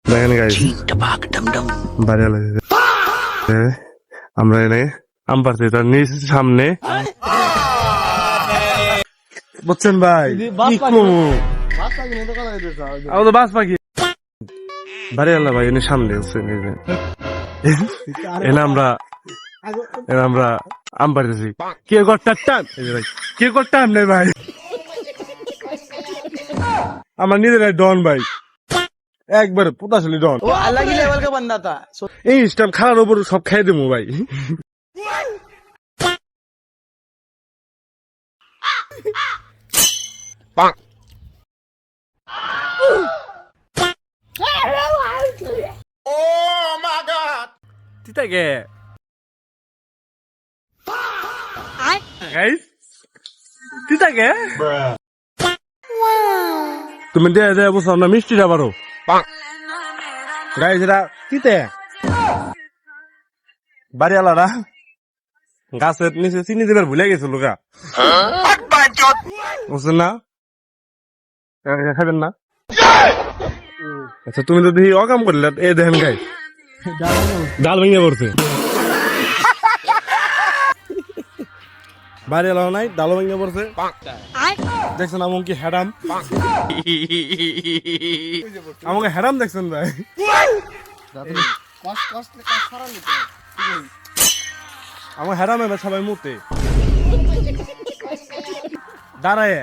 দেখেন গাইস আমরা এনে আম পারছি তার নিজ সামনে বুঝছেন ভাই আমাদের বাস পাখি বাড়ি আল্লাহ ভাই এনে সামনে এনে আমরা আম পারতেছি কে করতাম কে করতাম নেই ভাই আমার নিজেরাই ডন ভাই একবার পোতাশালী ডন वो अलग ही लेवल का बंदा था এই স্টাম খাওয়ার উপর সব খাই দেবো ভাই তিতাকে গাইস তিতাকে তুমি দেয়া দেয়া বসো আমরা মিষ্টি যাবারও গাইস এরা তিতে বাড়ি আলাদা গাছের নিচে চিনি দেবার ভুলে গেছিল লোকা বুঝছেন না খাবেন না আচ্ছা তুমি তো দেখি অকাম করলে এ দেখেন গাই ডাল ভেঙে পড়ছে বাড়ি এলাও নাই ডালও ভেঙে পড়ছে দেখছেন আমাকে হ্যাডাম আমাকে হ্যাডাম দেখছেন ভাই আমার হ্যাডাম এবার সবাই মুতে দাঁড়ায়